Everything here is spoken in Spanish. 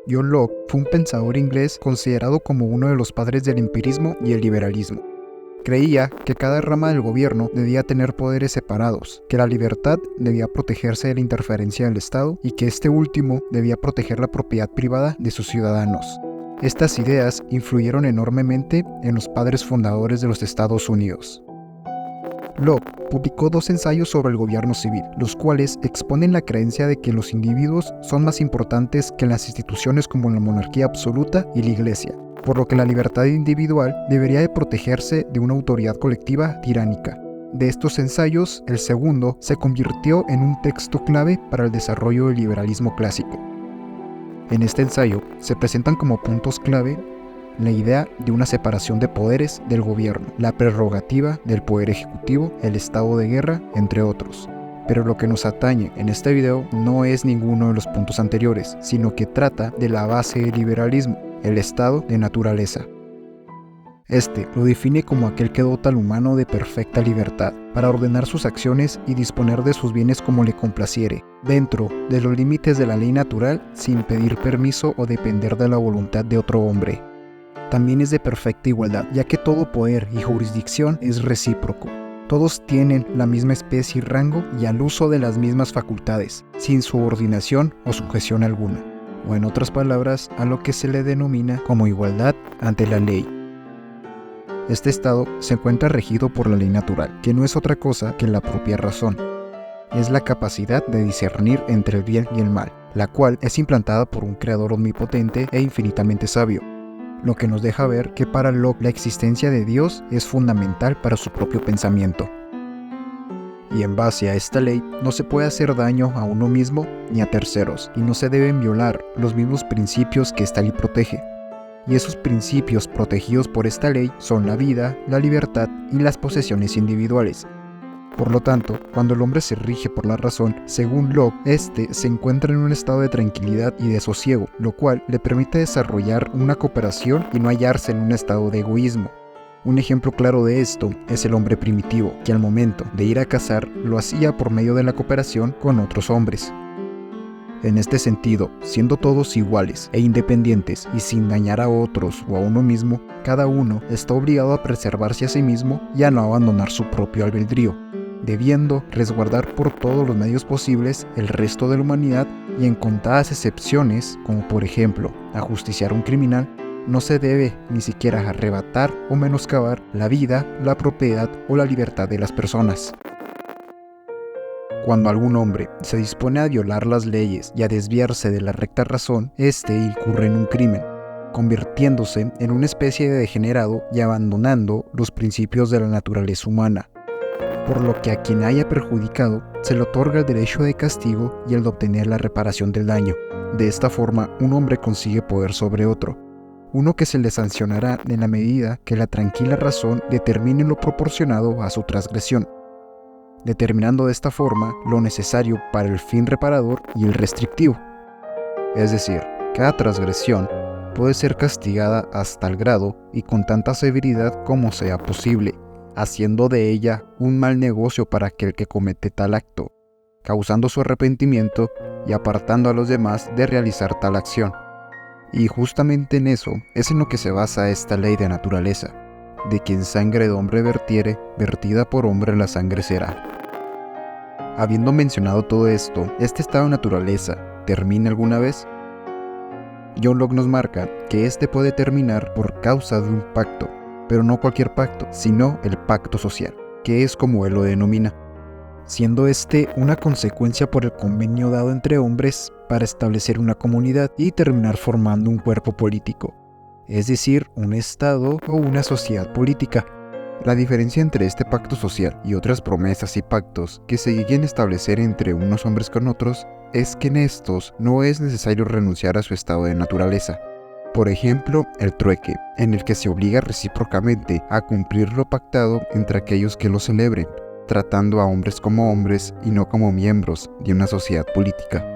John Locke fue un pensador inglés considerado como uno de los padres del empirismo y el liberalismo. Creía que cada rama del gobierno debía tener poderes separados, que la libertad debía protegerse de la interferencia del Estado y que este último debía proteger la propiedad privada de sus ciudadanos. Estas ideas influyeron enormemente en los padres fundadores de los Estados Unidos. Locke publicó 2 ensayos sobre el gobierno civil, los cuales exponen la creencia de que los individuos son más importantes que las instituciones como la monarquía absoluta y la iglesia, por lo que la libertad individual debería de protegerse de una autoridad colectiva tiránica. De estos ensayos, el segundo se convirtió en un texto clave para el desarrollo del liberalismo clásico. En este ensayo se presentan como puntos clave la idea de una separación de poderes del gobierno, la prerrogativa del poder ejecutivo, el estado de guerra, entre otros. Pero lo que nos atañe en este video no es ninguno de los puntos anteriores, sino que trata de la base del liberalismo, el estado de naturaleza. Este lo define como aquel que dota al humano de perfecta libertad, para ordenar sus acciones y disponer de sus bienes como le complaciere, dentro de los límites de la ley natural, sin pedir permiso o depender de la voluntad de otro hombre. También es de perfecta igualdad, ya que todo poder y jurisdicción es recíproco. Todos tienen la misma especie y rango y al uso de las mismas facultades, sin subordinación o sujeción alguna, o en otras palabras, a lo que se le denomina como igualdad ante la ley. Este estado se encuentra regido por la ley natural, que no es otra cosa que la propia razón. Es la capacidad de discernir entre el bien y el mal, la cual es implantada por un creador omnipotente e infinitamente sabio, lo que nos deja ver que para Locke la existencia de Dios es fundamental para su propio pensamiento. Y en base a esta ley no se puede hacer daño a uno mismo ni a terceros, y no se deben violar los mismos principios que esta ley protege. Y esos principios protegidos por esta ley son la vida, la libertad y las posesiones individuales. Por lo tanto, cuando el hombre se rige por la razón, según Locke, este se encuentra en un estado de tranquilidad y de sosiego, lo cual le permite desarrollar una cooperación y no hallarse en un estado de egoísmo. Un ejemplo claro de esto es el hombre primitivo, que al momento de ir a cazar lo hacía por medio de la cooperación con otros hombres. En este sentido, siendo todos iguales e independientes y sin dañar a otros o a uno mismo, cada uno está obligado a preservarse a sí mismo y a no abandonar su propio albedrío, debiendo resguardar por todos los medios posibles el resto de la humanidad, y en contadas excepciones, como por ejemplo ajusticiar a un criminal, no se debe ni siquiera arrebatar o menoscabar la vida, la propiedad o la libertad de las personas. Cuando algún hombre se dispone a violar las leyes y a desviarse de la recta razón, este incurre en un crimen, convirtiéndose en una especie de degenerado y abandonando los principios de la naturaleza humana, por lo que a quien haya perjudicado se le otorga el derecho de castigo y el de obtener la reparación del daño. De esta forma, un hombre consigue poder sobre otro, uno que se le sancionará en la medida que la tranquila razón determine lo proporcionado a su transgresión, determinando de esta forma lo necesario para el fin reparador y el restrictivo. Es decir, cada transgresión puede ser castigada hasta el grado y con tanta severidad como sea posible, haciendo de ella un mal negocio para aquel que comete tal acto, causando su arrepentimiento y apartando a los demás de realizar tal acción. Y justamente en eso es en lo que se basa esta ley de naturaleza: de quien sangre de hombre vertiere, vertida por hombre la sangre será. Habiendo mencionado todo esto, ¿este estado de naturaleza termina alguna vez? John Locke nos marca que este puede terminar por causa de un pacto, pero no cualquier pacto, sino el pacto social, que es como él lo denomina, siendo este una consecuencia por el convenio dado entre hombres para establecer una comunidad y terminar formando un cuerpo político, es decir, un estado o una sociedad política. La diferencia entre este pacto social y otras promesas y pactos que se lleguen a establecer entre unos hombres con otros es que en estos no es necesario renunciar a su estado de naturaleza. Por ejemplo, el trueque, en el que se obliga recíprocamente a cumplir lo pactado entre aquellos que lo celebren, tratando a hombres como hombres y no como miembros de una sociedad política.